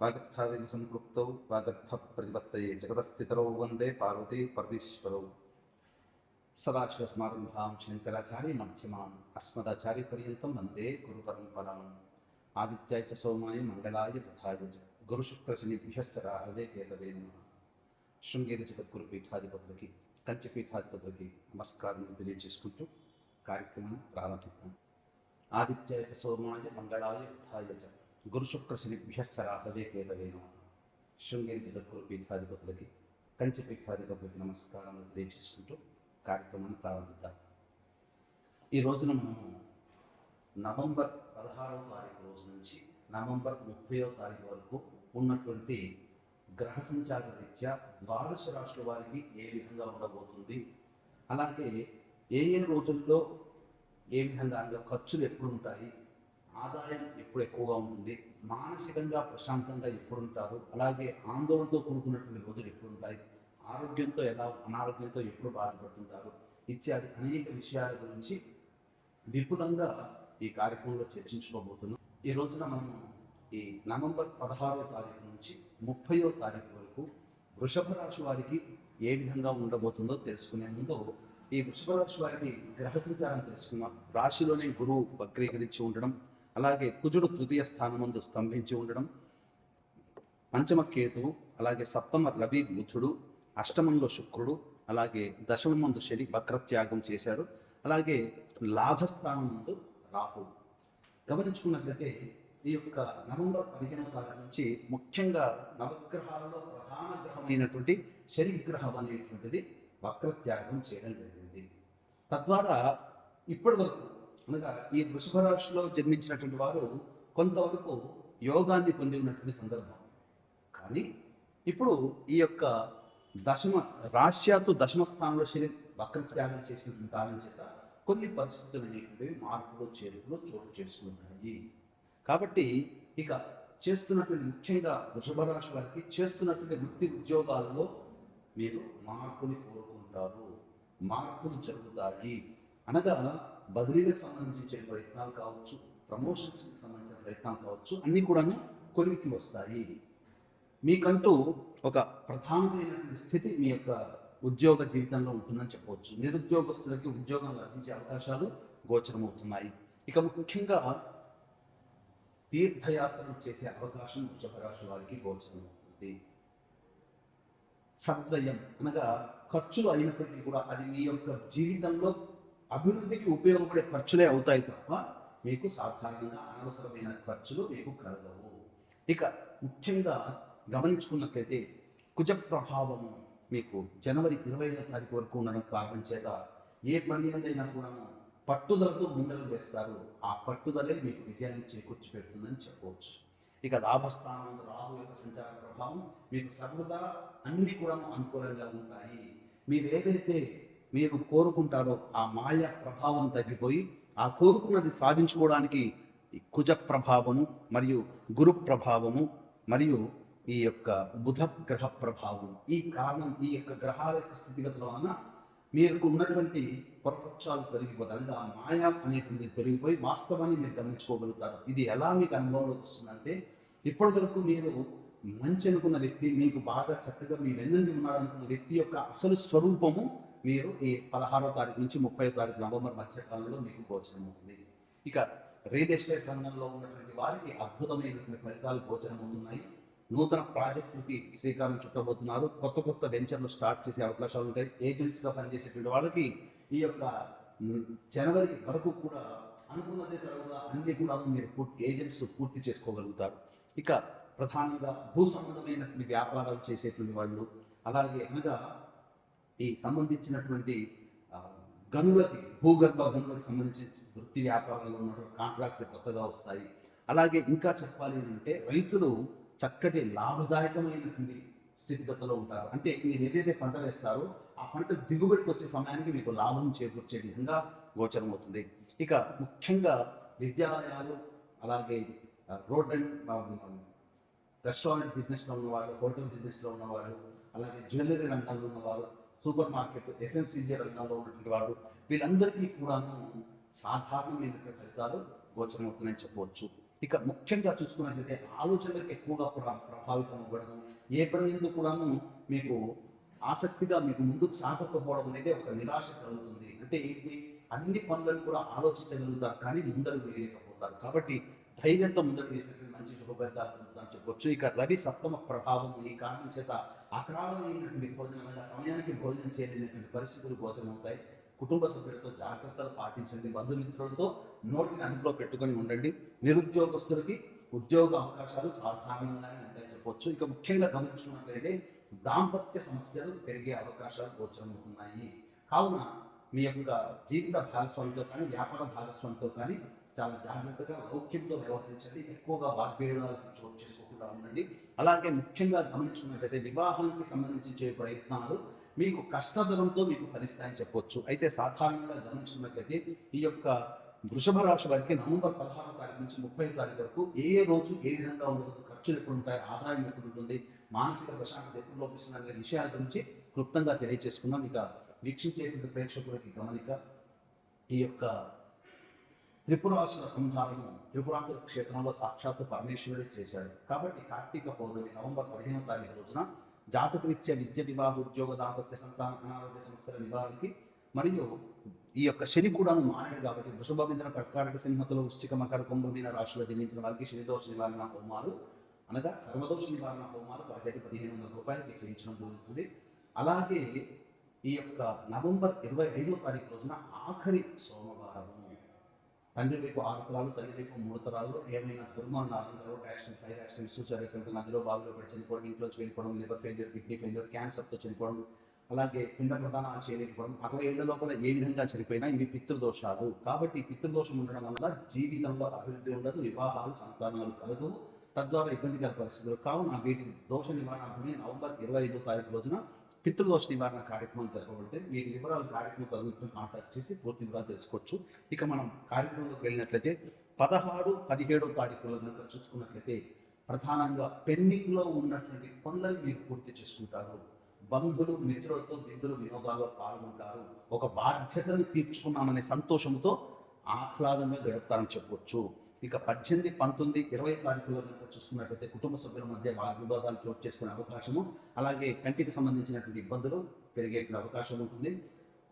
వాగర్థావేన సంపృక్తౌ వాగర్థ ప్రతిపత్తయే జగదఃపితరౌ వందే పార్వతీ పరమేశ్వరౌ. సదాశివసమారంభాం శంకరాచార్య మధ్యమాం అస్మదాచార్య పర్యంతం వందే గురు పరంపరాం. ఆదిత్యాయ చ సోమాయ మంగళాయ బుధాయ చ గురు శుక్ర శనిభ్యశ్చ రాహవే కేతవే నమః. శృంగేరి జగద్గురు పీఠాధిపతులకి, కంచి పీఠాధిపతులకి నమస్కారం తెలియజేసుకుంటూ కార్యక్రమాన్ని ప్రారంభిద్దాం. ఆదిత్యాయ చ సోమాయ మంగళాయ బుధాయ చ గురు శుక్ర శనిభ్యశ్చ రాహవే కేతవే నమః. శృంగేరి జగద్గురు పీఠాధిపతులకి, కంచి పీఠాధిపతులకి నమస్కారం తెలియజేసుకుంటూ కార్యక్రమాన్ని ప్రారంభిద్దాం. ఈ రోజున మనము నవంబర్ 16వ తారీఖు రోజు నుంచి నవంబర్ 30వ తారీఖు వరకు ఉన్నటువంటి గ్రహ సంచార రీత్యా ద్వాదశ రాశుల వారికి ఏ విధంగా ఉండబోతుంది, అలాగే ఏ ఏ రోజుల్లో ఏ విధంగా ఖర్చులు ఎప్పుడు ఉంటాయి, ఆదాయం ఎప్పుడు ఎక్కువగా ఉంటుంది, మానసికంగా ప్రశాంతంగా ఎప్పుడు ఉంటారు, అలాగే ఆందోళనతో కూడుకున్నటువంటి రోజులు ఎప్పుడు ఉంటాయి, ఆరోగ్యంతో ఎలా అనారోగ్యంతో ఎప్పుడు బాధపడుతుంటారు ఇత్యాది అనేక విషయాల గురించి విపులంగా ఈ కార్యక్రమంలో చర్చించుకోబోతున్నాం. ఈ రోజున మనం ఈ నవంబర్ 16వ తారీఖు నుంచి 30వ తారీఖు వరకు వృషభ రాశి వారికి ఏ విధంగా ఉండబోతుందో తెలుసుకునే ముందు ఈ వృషభ రాశి వారికి గ్రహ సంచారం తెలుసుకున్నాం. రాశిలోనే గురువు వక్రీకరించి ఉండడం, అలాగే కుజుడు తృతీయ స్థానం ముందు స్తంభించి ఉండడం, పంచమ కేతువు, అలాగే సప్తమ రవి బుధుడు, అష్టమంలో శుక్రుడు, అలాగే దశమం ముందు శని వక్రత్యాగం చేశాడు, అలాగే లాభస్థానం ముందు రాహు. గమనించుకున్నట్లయితే ఈ యొక్క నవంబర్ 15వ తారీఖు నుంచి ముఖ్యంగా నవగ్రహాలలో ప్రధాన గ్రహమైనటువంటి శని గ్రహం అనేటువంటిది వక్రత్యాగం చేయడం జరిగింది. తద్వారా ఇప్పటి వరకు అనగా ఈ వృషభ రాశిలో జన్మించినటువంటి వారు కొంతవరకు యోగాన్ని పొంది ఉన్నటువంటి సందర్భం. కానీ ఇప్పుడు ఈ యొక్క రాశ్యాతు దశమ స్థానంలో శని వక్రత్యాగం చేసినటువంటి కారణం చేత కొన్ని పరిస్థితులు అనేటువంటివి మార్పులు చేర్పులు చోటు చేసుకుంటాయి. కాబట్టి ఇక చేస్తున్నటువంటి ముఖ్యంగా వృషభ రాశి వారికి చేస్తున్నటువంటి వృత్తి ఉద్యోగాల్లో మీరు మార్పుని కోరుకుంటారు, మార్పులు జరుగుతాయి. అనగా బదిలీలకు సంబంధించిన ప్రయత్నాలు కావచ్చు, ప్రమోషన్స్కి సంబంధించిన ప్రయత్నాలు కావచ్చు, అన్నీ కూడాను కొలిక్కి వస్తాయి. మీకంటూ ఒక ప్రధానమైనటువంటి స్థితి మీ యొక్క ఉద్యోగ జీవితంలో ఉంటుందని చెప్పవచ్చు. నిరుద్యోగస్తులకి ఉద్యోగం లభించే అవకాశాలు గోచరమవుతున్నాయి. ఇక ముఖ్యంగా తీర్థయాత్రలు చేసే అవకాశం వృషభ రాశి వారికి గోచరమవుతుంది. సద్వయం అనగా ఖర్చులు అయినప్పటికీ కూడా అది మీ యొక్క జీవితంలో అభివృద్ధికి ఉపయోగపడే ఖర్చులే అవుతాయి తప్ప మీకు సాధారణంగా అనవసరమైన ఖర్చులు మీకు కలగవు. ఇక ముఖ్యంగా గమనించుకున్నట్లయితే కుజ ప్రభావము మీకు జనవరి 20వ తారీఖు వరకు ఉండడం కారణం చేత ఏ పని అయినా కూడా పట్టుదలతో ముందరకు వేస్తారు. ఆ పట్టుదలే మీకు విజయాన్ని చేకూర్చి పెడుతుందని చెప్పవచ్చు. ఇక లాభస్థానం రాహు యొక్క సంచార ప్రభావం మీకు సర్వదా అన్ని కూడా అనుకూలంగా ఉంటాయి. మీరు ఏదైతే మీరు కోరుకుంటారో ఆ మాయ ప్రభావం తగ్గిపోయి ఆ కోరుకున్నది సాధించుకోవడానికి కుజ ప్రభావము మరియు గురు ప్రభావము మరియు ఈ యొక్క బుధ గ్రహ ప్రభావం, ఈ కారణం ఈ యొక్క గ్రహాల యొక్క స్థితిగతుల వలన మీకు ఉన్నటువంటి పొరపక్షాలు తొలగిపోతాయి. ఆ మాయ అనేటువంటి తొలగిపోయి వాస్తవాన్ని మీరు గమనించుకోగలుగుతారు. ఇది ఎలా మీకు అనుభవంలోకి వస్తుందంటే, ఇప్పటి వరకు మీరు మంచి అనుకున్న వ్యక్తి, మీకు బాగా చక్కగా మీ వెన్నండి ఉన్నాడనుకున్న వ్యక్తి యొక్క అసలు స్వరూపము మీరు ఈ 16వ తారీఖు నుంచి 30వ తారీఖు నవంబర్ మధ్యకాలంలో మీకు గోచరమవుతుంది. ఇక రియల్ ఎస్టేట్ రంగంలో ఉన్నటువంటి వారికి అద్భుతమైనటువంటి ఫలితాలు గోచరమవుతున్నాయి. నూతన ప్రాజెక్టులకి శ్రీకారం చుట్టబోతున్నారు. కొత్త వెంచర్లు స్టార్ట్ చేసే అవకాశాలు ఉంటాయి. ఏజెన్సీగా పనిచేసేటువంటి వాళ్ళకి ఈ యొక్క జనవరి వరకు కూడా అనుకున్నదే తరువాత అన్ని కూడా మీరు ఏజెంట్స్ పూర్తి చేసుకోగలుగుతారు. ఇక ప్రధానంగా భూ సంబంధమైనటువంటి వ్యాపారాలు చేసేటువంటి వాళ్ళు, అలాగే అనగా ఈ సంబంధించినటువంటి గనులకి, భూగర్భ గనులకు సంబంధించిన వృత్తి వ్యాపారాల్లో ఉన్నటువంటి కాంట్రాక్ట్లు కొత్తగా వస్తాయి. అలాగే ఇంకా చెప్పాలి అంటే రైతులు చక్కటి లాభదాయకమైనటువంటి స్థితిగతుల్లో ఉంటారు. అంటే మీరు ఏదైతే పంట వేస్తారో ఆ పంట దిగుబడికి వచ్చే సమయానికి మీకు లాభం చేకూర్చే విధంగా గోచరమవుతుంది. ఇక ముఖ్యంగా విద్యాలయాలు, అలాగే రోడ్ అండ్ రెస్టారెంట్ బిజినెస్లో ఉన్నవాళ్ళు, హోటల్ బిజినెస్లో ఉన్నవాళ్ళు, అలాగే జ్యువెలరీ రంగంలో ఉన్నవారు, సూపర్ మార్కెట్ FMCG రంగంలో ఉన్నటువంటి వాళ్ళు, వీళ్ళందరికీ కూడాను సాధారణమైన ఫలితాలు గోచరమవుతున్నాయని చెప్పవచ్చు. ఇక ముఖ్యంగా చూసుకున్నట్లయితే ఆలోచనలకు ఎక్కువగా ప్రభావితం అవ్వడము, ఏ పని ఎందుకు కూడాను మీకు ఆసక్తిగా మీకు ముందుకు సాగకపోవడం అనేది ఒక నిరాశ కలుగుతుంది. అంటే ఏంటి, అన్ని పనులను కూడా ఆలోచించగలుగుతారు కానీ ముందడుగు వేయలేకపోతారు. కాబట్టి ధైర్యంతో ముందడుగు వేసినట్టు మంచి శుభఫలితాలు పొందుతారని చెప్పొచ్చు. ఇక రవి సప్తమ ప్రభావం ఈ కారణం చేత అకాలమైనటువంటి భోజనం అనగా సమయానికి భోజనం చేయలేనటువంటి పరిస్థితులు గోచరం అవుతాయి. కుటుంబ సభ్యులతో జాగ్రత్తలు పాటించండి. బంధుమిత్రులతో నోటిని అదుపులో పెట్టుకొని ఉండండి. నిరుద్యోగస్తులకి ఉద్యోగ అవకాశాలు సాధారణంగానే ఉంటాయని చెప్పొచ్చు. ఇక ముఖ్యంగా గమనించుకున్నట్లయితే దాంపత్య సమస్యలు పెరిగే అవకాశాలు గోచరమవుతున్నాయి. కావున మీ యొక్క జీవిత భాగస్వామితో కానీ వ్యాపార భాగస్వామితో కానీ చాలా జాగ్రత్తగా లౌక్యంతో వ్యవహరించండి. ఎక్కువగా వాగ్వేదాలకు చోటు చేసుకోకుండా ఉండండి. అలాగే ముఖ్యంగా గమనించుకున్నట్లయితే వివాహానికి సంబంధించి చేయ ప్రయత్నాలు మీకు కష్టతరంతో మీకు ఫలిస్తాయని చెప్పొచ్చు. అయితే సాధారణంగా గమనించుకున్నట్లయితే ఈ యొక్క వృషభ రాశి వారికి నవంబర్ 16వ తారీఖు నుంచి 30వ తారీఖు వరకు ఏ రోజు ఏ విధంగా ఉండదు, ఖర్చులు ఎప్పుడు ఉంటాయి, ఆదాయం ఎప్పుడు ఉంటుంది, మానసిక ప్రశాంతత ఎప్పుడు లోపిస్తుంది అనే విషయాల గురించి క్లుప్తంగా తెలియజేసుకున్నాం. ఇక వీక్షించేటువంటి ప్రేక్షకులకి గమనిక, ఈ యొక్క త్రిపురాసుల సంహారము త్రిపురాంతర క్షేత్రంలో సాక్షాత్తు పరమేశ్వరుడే చేశాడు. కాబట్టి కార్తీక పౌర్ణమి నవంబర్ 15వ తారీఖు రోజున జాతకరీత్యా విద్య, వివాహ, ఉద్యోగ, దాంపత్య, సంతాన, అనారోగ్య సమస్యల నివారణకి మరియు ఈ యొక్క శని కూడా మారాడు కాబట్టి వృషభ, మిథున, కర్కాటక, సింహతులు, వృశ్చిక, మకర, కుంభ, మీన రాశిలో జన్మించిన వారికి శనిదోష నివారణ హోమాలు అనగా సర్వదోష నివారణ హోమాలు 1500 రూపాయలకి చేయించడం జరుగుతుంది. అలాగే ఈ యొక్క నవంబర్ 25వ తారీఖు రోజున ఆఖరి సోమవారము తండ్రి వైపు 6 తరాలు, తల్లి వైపు 3 తరాల్లో ఏమైనా దుర్మరణాలు, road accident, fire accident, suicide attempt, నదిలో బావిలో పడి చనిపోవడం, ఇంట్లోంచి వెళ్ళిపోవడం, లివర్ ఫెయిల్యూర్, కిడ్నీ ఫెయిల్యూర్, క్యాన్సర్తో చనిపోవడం, అలాగే పిండ ప్రదానాలు చేయలేకపోవడం, 60 ఏళ్ల లోపల ఏ విధంగా చనిపోయినా ఇవి పితృదోషాలు. కాబట్టి పితృదోషం ఉండడం వల్ల జీవితంలో అభివృద్ధి ఉండదు, వివాహాలు, సంతానాలు కలగవు, తద్వారా ఇబ్బందికర పరిస్థితులు. కావున వీటి దోష నివారణమే నవంబర్ 25వ తారీఖు రోజున పితృదోష నివారణ కార్యక్రమం జరగబడితే వీటి వివరాలు కార్యక్రమం తదుపరి కాంటాక్ట్ చేసి పూర్తి వివరాలు తెలుసుకోవచ్చు. ఇక మనం కార్యక్రమంలోకి వెళ్ళినట్లయితే 16, 17వ తారీఖులో కనుక చూసుకున్నట్లయితే ప్రధానంగా పెండింగ్లో ఉన్నటువంటి పనులను మీరు పూర్తి చేసుకుంటారు. బంధువులు, మిత్రులతో విందులు, వినోదాల్లో పాల్గొంటారు. ఒక బాధ్యతను తీర్చుకున్నామనే సంతోషంతో ఆహ్లాదంగా గడుపుతారని చెప్పవచ్చు. ఇక 18, 19, 20 తారీఖుల్లో కనుక చూసుకున్నట్లయితే కుటుంబ సభ్యుల మధ్య వాగ్వివాదాలు చోటు చేసుకునే అవకాశము, అలాగే కంటికి సంబంధించినటువంటి ఇబ్బందులు పెరిగే అవకాశం ఉంటుంది.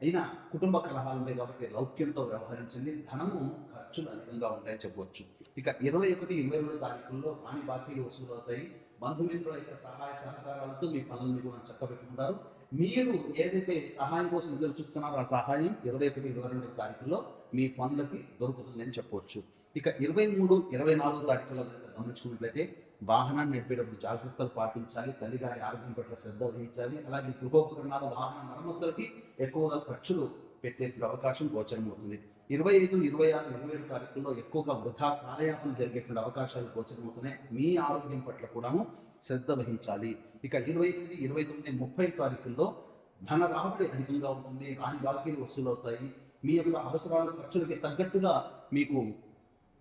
అయినా కుటుంబ కలహాలు ఉంటాయి కాబట్టి లౌక్యంతో వ్యవహరించండి. ధనము ఖర్చులు అధికంగా ఉంటాయని చెప్పవచ్చు. ఇక 21, 22 తారీఖుల్లో రాని బాకీలు వసూలు అవుతాయి. బంధుమిత్రుల యొక్క సహాయ సహకారాలతో మీ పనులను కూడా చక్కబెట్టుకుంటారు. మీరు ఏదైతే సహాయం కోసం ఎదురు చూస్తున్నారో ఆ సహాయం 21, 22 తారీఖుల్లో మీ పనులకి దొరుకుతుందని చెప్పవచ్చు. ఇక 23, 24 తారీఖుల్లో గమనించుకున్నట్లయితే వాహనాన్ని నడిపేటప్పుడు జాగ్రత్తలు పాటించాలి. తల్లిగారి ఆరోగ్యం పట్ల శ్రద్ధ వహించాలి. అలాగే గృహోపకరణాల వాహన మరమ్మతులకి ఎక్కువగా ఖర్చులు పెట్టే అవకాశం గోచరమవుతుంది. 25, 26, 27 తారీఖుల్లో ఎక్కువగా వృధా కాలయాపన జరిగేటువంటి అవకాశాలు గోచరమవుతున్నాయి. మీ ఆరోగ్యం పట్ల కూడాను శ్రద్ధ వహించాలి. ఇక 28, 29, 30 తారీఖుల్లో ధన రాబడి అధికంగా ఉంటుంది. రాని బాకీలు వసూలు అవుతాయి. మీ యొక్క అవసరాలు, ఖర్చులకి తగ్గట్టుగా మీకు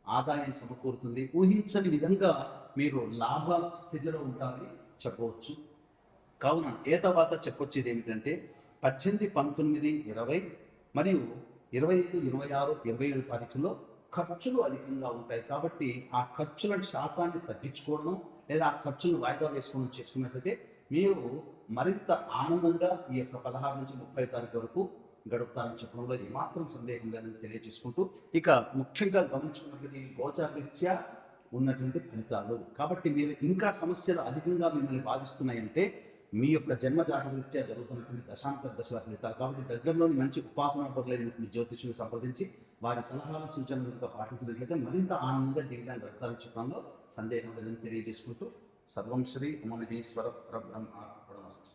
ఆదాయం సమకూరుతుంది. ఊహించని విధంగా మీరు లాభ స్థితిలో ఉంటారని చెప్పవచ్చు. కావున తర్వాత చెప్పొచ్చేది ఏమిటంటే 18, 19, 20 మరియు 25, 26, 27 తారీఖుల్లో ఖర్చులు అధికంగా ఉంటాయి. కాబట్టి ఆ ఖర్చుల శాతాన్ని తగ్గించుకోవడం లేదా ఆ ఖర్చులు వాయిదా వేసుకోవడం చేసుకున్నట్లయితే మీరు మరింత ఆనందంగా ఈ యొక్క 16 నుంచి 30 తారీఖు వరకు గడుపుతారని చెప్పడంలో ఏమాత్రం సందేహం లేదని తెలియజేసుకుంటూ, ఇక ముఖ్యంగా గమనించుకున్నట్లయితే గోచారరీత్యా ఉన్నటువంటి ఫలితాలు. కాబట్టి మీరు ఇంకా సమస్యలు అధికంగా మిమ్మల్ని బాధిస్తున్నాయంటే మీ యొక్క జన్మ జాతకరీత్యా జరుగుతున్నటువంటి దశాంతర దశల ఫలితాలు. కాబట్టి దగ్గరలోని మంచి ఉపాసనా పరులైనటువంటి జ్యోతిషులు సంప్రదించి వారి సలహాలు, సూచనలు పాటించినట్లయితే మరింత ఆనందంగా జీవితాన్ని గడుపుతారని చెప్పడంలో సందేహం లేదని తెలియజేసుకుంటూ సర్వం శ్రీ ఉమామహేశ్వర పరబ్రహ్మార్పణమస్తు.